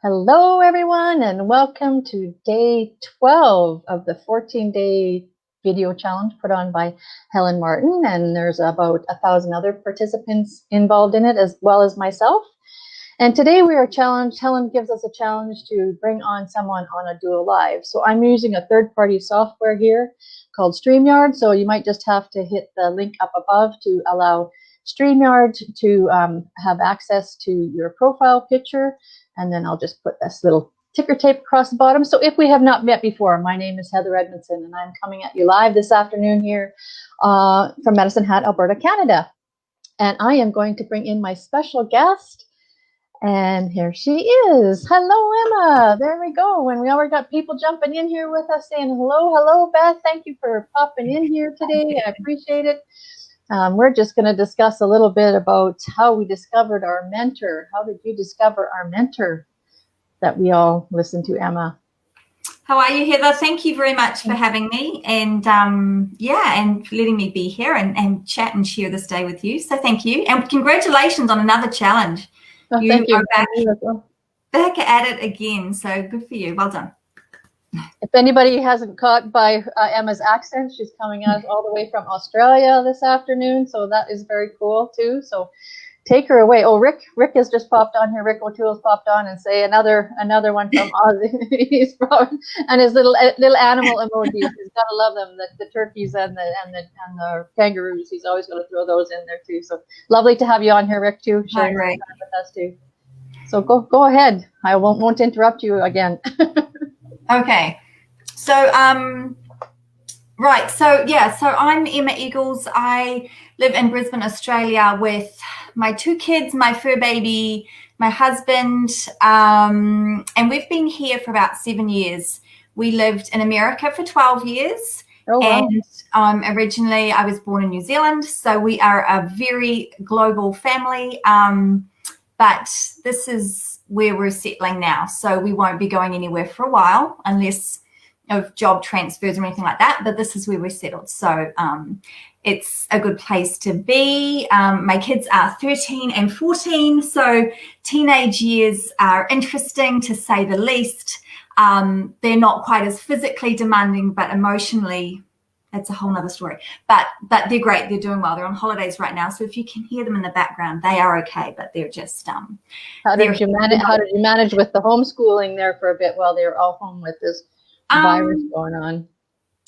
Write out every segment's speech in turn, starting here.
Hello, everyone, and welcome to day 12 of the 14-day video challenge put on by Helen Martin. And there's about 1,000 other participants involved in it, as well as myself. And today we are challenged. Helen gives us a challenge to bring on someone on a Duo Live. So I'm using a third-party software here called StreamYard. So you might just have to hit the link up above to allow StreamYard to have access to your profile picture. And then I'll just put this little ticker tape across the bottom. So if we have not met before, my name is Heather Edmondson, and I'm coming at you live this afternoon here from Medicine Hat, Alberta, Canada. And I am going to bring in my special guest. And here she is. Hello, Emma. There we go. And we already got people jumping in here with us saying hello. Hello, Beth. Thank you for popping in here today. I appreciate it. We're just going to discuss a little bit about how we discovered our mentor. How did you discover our mentor that we all listen to, Emma? How are you, Heather? Thank you very much for having me and and letting me be here and chat and share this day with you. So thank you. And congratulations on another challenge. Oh, thank you. Back at it again. So good for you. Well done. If anybody hasn't caught by Emma's accent, she's coming out all the way from Australia this afternoon. So that is very cool too. So take her away. Oh, Rick has just popped on here. Rick O'Toole's popped on and say another one from Aussie. He's from, and his little animal emojis. He's gotta love them. The turkeys and the kangaroos. He's always gonna throw those in there too. So lovely to have you on here, Rick, too. Sharing time with us too. So go ahead. I won't interrupt you again. Okay. So right. So I'm Emma Eagles. I live in Brisbane, Australia with my 2 kids, my fur baby, my husband, and we've been here for about 7 years. We lived in America for 12 years. Oh, wow. And originally I was born in New Zealand, so we are a very global family. But this is where we're settling now, so we won't be going anywhere for a while unless of job transfers or anything like that. But this is where we're settled, so it's a good place to be. My kids are 13 and 14, so teenage years are interesting to say the least. They're not quite as physically demanding, but emotionally, that's a whole nother story. But they're great. They're doing well. They're on holidays right now, so if you can hear them in the background, they are okay. But they're just How did you manage with the homeschooling there for a bit while they were all home with this virus going on?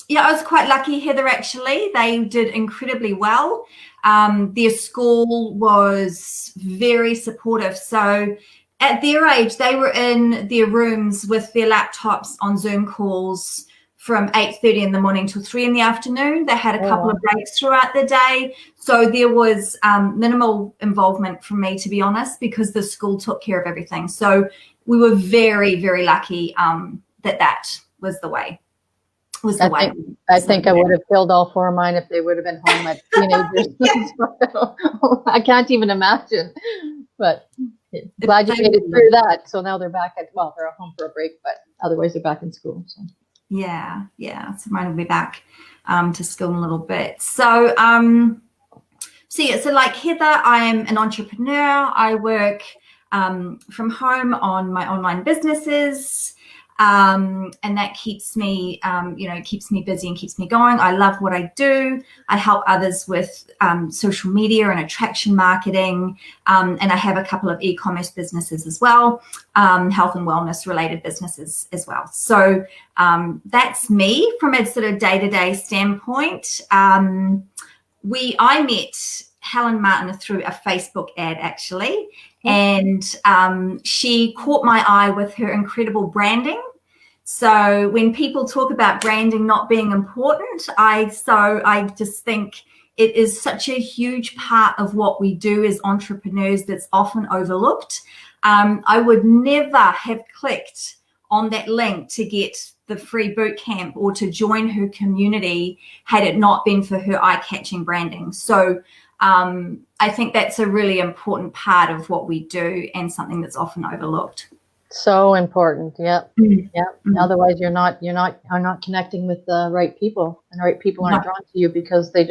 Yeah, I was quite lucky, Heather, actually. They did incredibly well. Their school was very supportive. So at their age, they were in their rooms with their laptops on Zoom calls from 8:30 in the morning till 3 in the afternoon. They had a couple of breaks throughout the day. So there was minimal involvement from me, to be honest, because the school took care of everything. So we were very, very lucky that was the way. I think I would have killed all 4 of mine if they would have been home at teenagers. I can't even imagine. But glad you made it through that. So now they're back they're home for a break, but otherwise they're back in school. So. Yeah. So mine will be back to school in a little bit. So like Heather, I am an entrepreneur. I work from home on my online businesses. And that keeps me, keeps me busy and keeps me going. I love what I do. I help others with social media and attraction marketing. And I have a couple of e-commerce businesses as well, health and wellness related businesses as well. So that's me from a sort of day-to-day standpoint. I met Helen Martin through a Facebook ad, actually. And she caught my eye with her incredible branding. So when people talk about branding not being important, I just think it is such a huge part of what we do as entrepreneurs that's often overlooked. I would never have clicked on that link to get the free boot camp or to join her community had it not been for her eye-catching branding. So I think that's a really important part of what we do and something that's often overlooked. So important. Yep. Mm-hmm. Yep. Mm-hmm. Otherwise you're not connecting with the right people, and the right people aren't drawn to you because they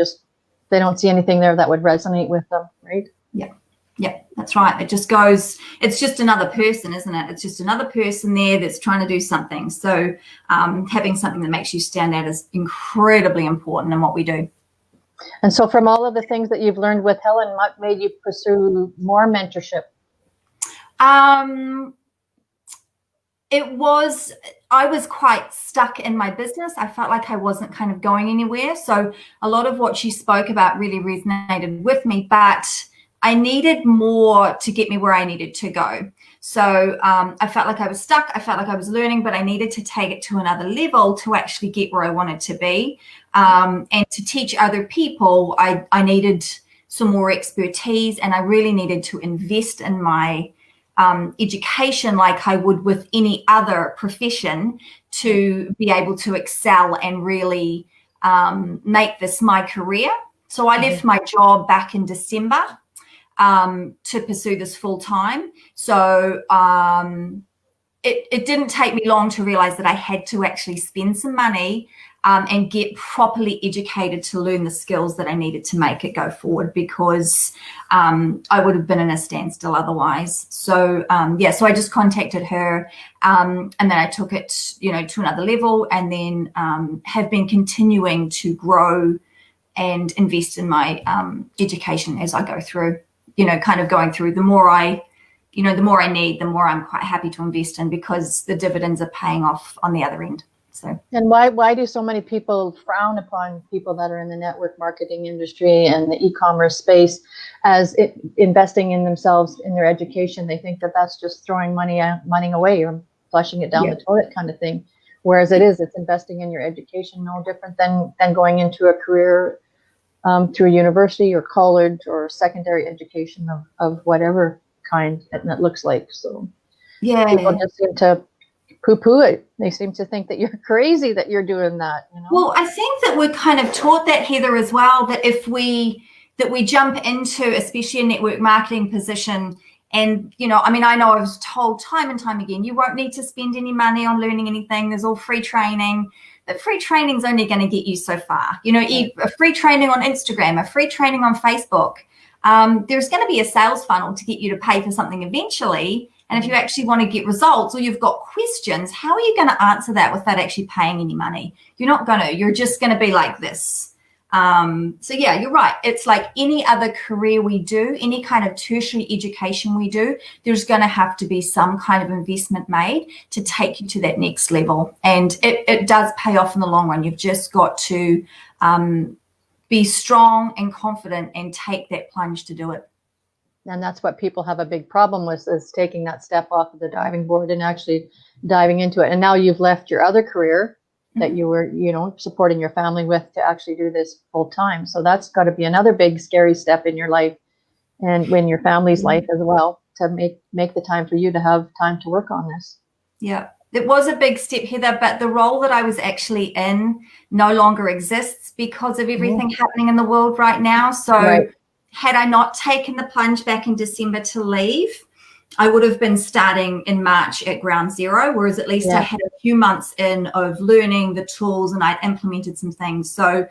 don't see anything there that would resonate with them. Right. Yeah. Yeah, that's right. It just goes, it's just another person, isn't it? It's just another person there that's trying to do something. So having something that makes you stand out is incredibly important in what we do. And so from all of the things that you've learned with Helen, what made you pursue more mentorship? I was quite stuck in my business. I felt like I wasn't kind of going anywhere. So a lot of what she spoke about really resonated with me, but I needed more to get me where I needed to go. So I felt like I was stuck. I felt like I was learning, but I needed to take it to another level to actually get where I wanted to be. And to teach other people, I needed some more expertise, and I really needed to invest in my education like I would with any other profession to be able to excel and really make this my career. So I left my job back in December to pursue this full time. So it didn't take me long to realize that I had to actually spend some money and get properly educated to learn the skills that I needed to make it go forward, because I would have been in a standstill otherwise. So so I just contacted her, and then I took it, to another level, and then have been continuing to grow and invest in my education as I go through. Kind of going through, the more I need, the more I'm quite happy to invest in, because the dividends are paying off on the other end. So. And why do so many people frown upon people that are in the network marketing industry and the e-commerce space as investing in themselves, in their education? They think that that's just throwing money away or flushing it down the toilet kind of thing. Whereas it's investing in your education, no different than going into a career through university or college or secondary education of whatever kind that looks like. So people just seem to poo-poo it. They seem to think that you're crazy that you're doing that. Well, I think that we're kind of taught that, Heather, as well, that if we jump into, especially a network marketing position, and I know I was told time and time again, you won't need to spend any money on learning anything. There's all free training. But free training is only going to get you so far. A free training on Instagram, a free training on Facebook. There's going to be a sales funnel to get you to pay for something eventually. And if you actually want to get results, or you've got questions, how are you going to answer that without actually paying any money? You're not going to. You're just going to be like this. So yeah, you're right. It's like any other career we do, any kind of tertiary education we do, there's going to have to be some kind of investment made to take you to that next level. And it does pay off in the long run. You've just got to be strong and confident and take that plunge to do it. And that's what people have a big problem with, is taking that step off of the diving board and actually diving into it. And now you've left your other career that you were, supporting your family with, to actually do this full time. So that's got to be another big, scary step in your life, and in your family's life as well, to make the time for you to have time to work on this. Yeah, it was a big step, Heather, but the role that I was actually in no longer exists because of everything happening in the world right now. So had I not taken the plunge back in December to leave, I would have been starting in March at ground zero, whereas at least I had a few months in of learning the tools, and I'd implemented some things. So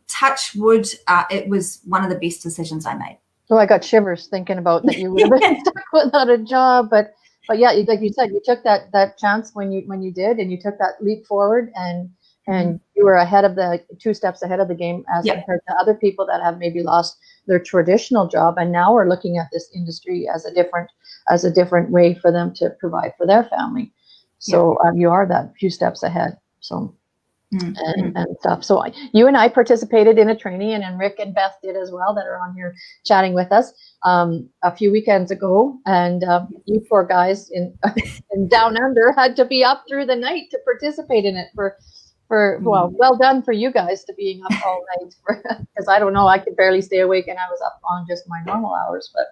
touch wood, it was one of the best decisions I made. So I got shivers thinking about that you would have been stuck without a job. But yeah, like you said, you took that chance when you did, and you took that leap forward, and you were two steps ahead of the game as compared to other people that have maybe lost their traditional job and now are looking at this industry as a different way for them to provide for their family. So you are that few steps ahead. So and stuff. So you and I participated in a training, and Rick and Beth did as well, that are on here chatting with us a few weekends ago. And you poor guys in Down Under had to be up through the night to participate in it well done for you guys to being up all night, because I don't know, I could barely stay awake, and I was up on just my normal hours, but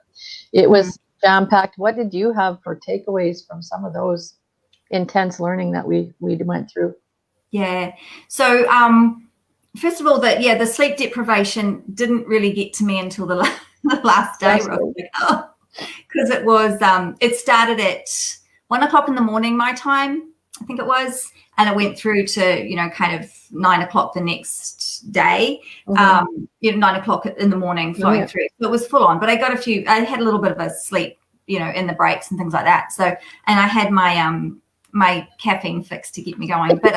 it was jam-packed. What did you have for takeaways from some of those intense learning that we went through? Yeah. So first of all, the sleep deprivation didn't really get to me until the last day, because it was it started at 1 o'clock in the morning my time. I think it was, and it went through to, kind of 9 o'clock the next day, 9 o'clock in the morning flowing through. So it was full on, but I had a little bit of a sleep, in the breaks and things like that. So, and I had my caffeine fix to keep me going, but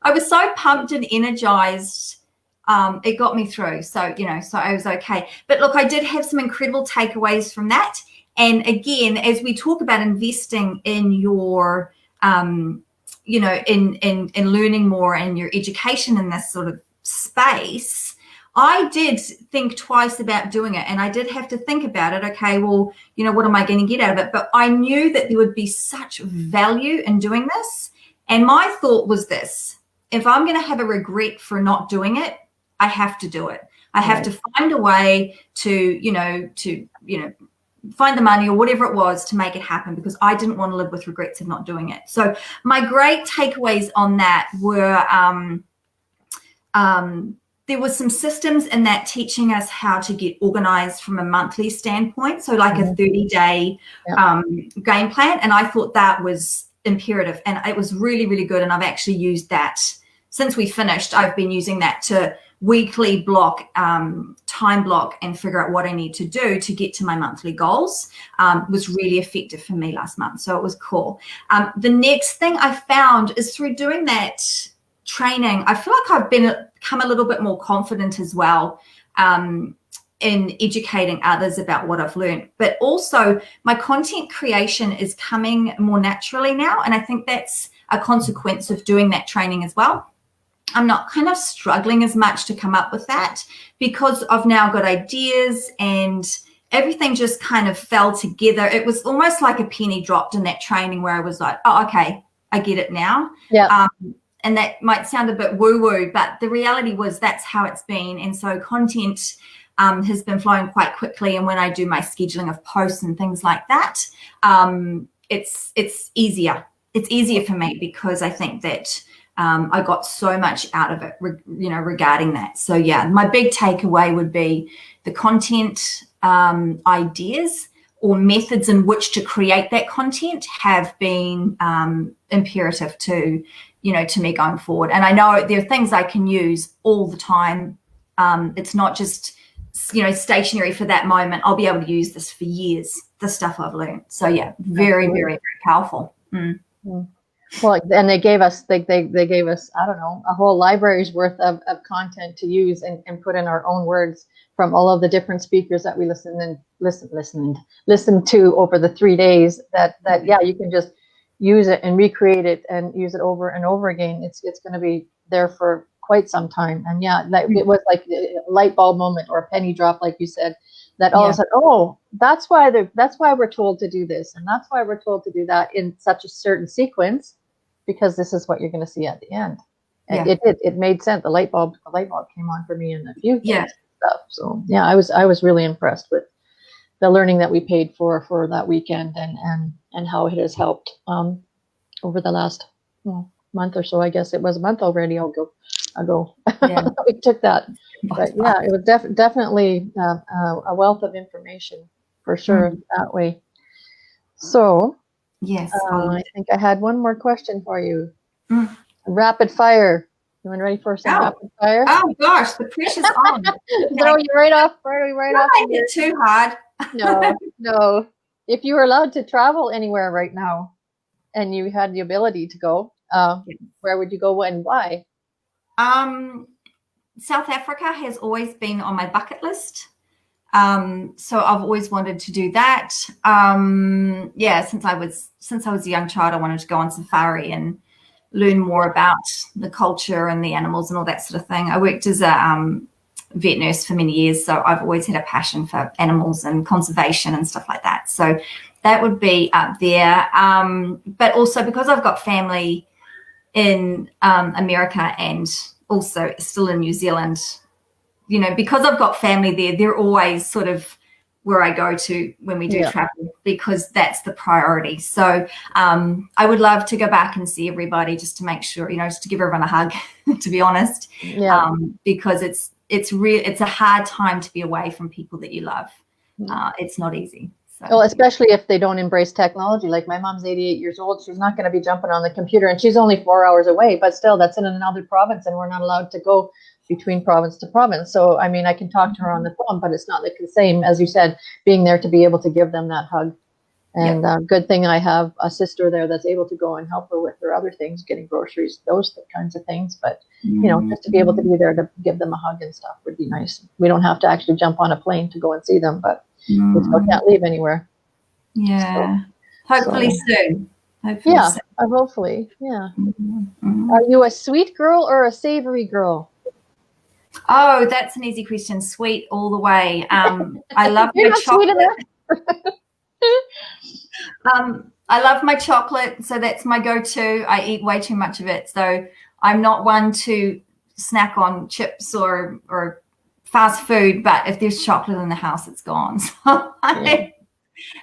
I was so pumped and energized. It got me through. So, so I was okay. But look, I did have some incredible takeaways from that. And again, as we talk about investing in your, in learning more and your education in this sort of space, I did think twice about doing it. And I did have to think about it. Okay, well, what am I going to get out of it? But I knew that there would be such value in doing this. And my thought was this: if I'm going to have a regret for not doing it, I have to do it. I have to find a way to find the money or whatever it was to make it happen, because I didn't want to live with regrets of not doing it. So my great takeaways on that were there was some systems in that teaching us how to get organized from a monthly standpoint. So like a 30-day game plan. And I thought that was imperative, and it was really, really good. And I've actually used that since we finished. I've been using that to weekly block, time block, and figure out what I need to do to get to my monthly goals. Was really effective for me last month. So it was cool. The next thing I found is through doing that training, I feel like I've become a little bit more confident as well in educating others about what I've learned. But also my content creation is coming more naturally now. And I think that's a consequence of doing that training as well. I'm not kind of struggling as much to come up with that, because I've now got ideas and everything just kind of fell together. It was almost like a penny dropped in that training where I was like, oh, okay, I get it now. Yeah. And that might sound a bit woo-woo, but the reality was that's how it's been. And so content has been flowing quite quickly. And when I do my scheduling of posts and things like that, it's easier. It's easier for me, because I think that I got so much out of it, regarding that. So yeah, my big takeaway would be the content ideas or methods in which to create that content have been imperative to me going forward. And I know there are things I can use all the time. It's not just, stationary for that moment. I'll be able to use this for years, the stuff I've learned. So yeah, very, very, very powerful. Well, and they gave us, I don't know, a whole library's worth of content to use and put in our own words from all of the different speakers that we listened to over the 3 days, that you can just use it and recreate it and use it over and over again. It's going to be there for quite some time. And it was like a light bulb moment or a penny drop, like you said, that all of a sudden, oh, that's why we're told to do this, and that's why we're told to do that in such a certain sequence, because this is what you're going to see at the end. And it made sense. The light bulb came on for me in a few things stuff. So yeah, I was really impressed with the learning that we paid for that weekend, and how it has helped over the last month or so. I guess it was a month already ago. Yeah. We took that. But yeah, it was definitely a wealth of information for sure that way. So yes, I think I had one more question for you. Rapid fire. You ready for some rapid fire? Oh gosh, the pressure's on. Throw you right off. Not it too hard. No. If you were allowed to travel anywhere right now, and you had the ability to go, where would you go and why? South Africa has always been on my bucket list. So I've always wanted to do that. Since I was a young child, I wanted to go on safari and learn more about the culture and the animals and all that sort of thing. I worked as a vet nurse for many years, so I've always had a passion for animals and conservation and stuff like that. So that would be up there. But also because I've got family in America and also still in New Zealand, because I've got family there, they're always sort of where I go to when we do travel, because that's the priority. So I would love to go back and see everybody, just to make sure, just to give everyone a hug, to be honest, because it's a hard time to be away from people that you love. It's not easy. So, Well, especially if they don't embrace technology. Like my mom's 88 years old. She's not going to be jumping on the computer, and she's only 4 hours away, but still that's in another province and we're not allowed to go between province to province. So, I mean, I can talk to her on the phone, but it's not like the same, as you said, being there to be able to give them that hug. And good thing I have a sister there that's able to go and help her with her other things, getting groceries, those kinds of things. But, just to be able to be there to give them a hug and stuff would be nice. We don't have to actually jump on a plane to go and see them, but we still can't leave anywhere. Yeah. Hopefully soon. Hopefully. Yeah. Are you a sweet girl or a savory girl? Oh, that's an easy question. Sweet all the way. I love You're my not chocolate. sweet I love my chocolate, so that's my go-to. I eat way too much of it, so I'm not one to snack on chips or fast food. But if there's chocolate in the house, it's gone. So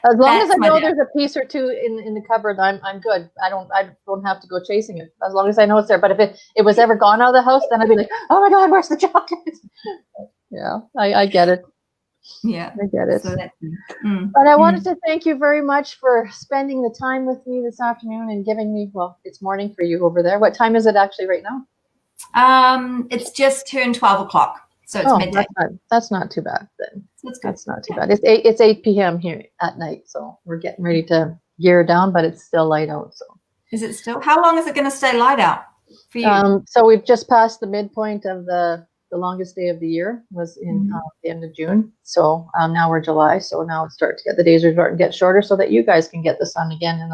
as long as I know there's a piece or two in the cupboard, I'm good. I don't have to go chasing it. As long as I know it's there. But if it was ever gone out of the house, then I'd be like, oh my God, where's the chocolate? Yeah, I get it. Yeah, I get it. So but I wanted to thank you very much for spending the time with me this afternoon and giving me, well, it's morning for you over there. What time is it actually right now? It's just turned 12 o'clock, so it's midday. That's not too bad then. That's not too bad. It's 8 p.m. here at night, so we're getting ready to gear down, but it's still light out. So is it still? How long is it going to stay light out for you? So we've just passed the midpoint of the longest day of the year was in the end of June. So now we're July. So now it's starting to get, the days are starting to get shorter so that you guys can get the sun again.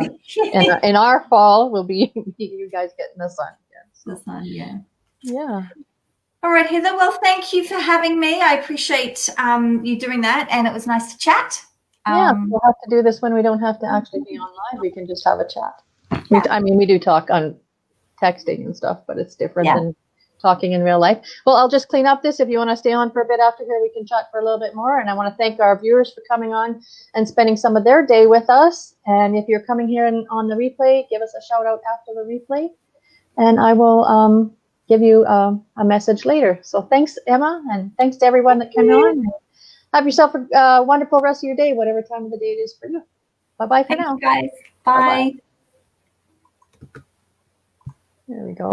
In our fall will be you guys getting the sun again. So. The sun, yeah. Yeah. All right, Heather. Well, thank you for having me. I appreciate you doing that. And it was nice to chat. Yeah, we'll have to do this when we don't have to actually be online. We can just have a chat. Yeah. We do talk on texting and stuff, but it's different than talking in real life. Well, I'll just clean up this. If you want to stay on for a bit after here, we can chat for a little bit more. And I want to thank our viewers for coming on and spending some of their day with us. And if you're coming here on the replay, give us a shout out after the replay. And I will give you a message later. So thanks, Emma, and thanks to everyone that came on. Have yourself a wonderful rest of your day, whatever time of the day it is for you. Bye-bye for now. Thanks, guys. Bye. Bye-bye. There we go.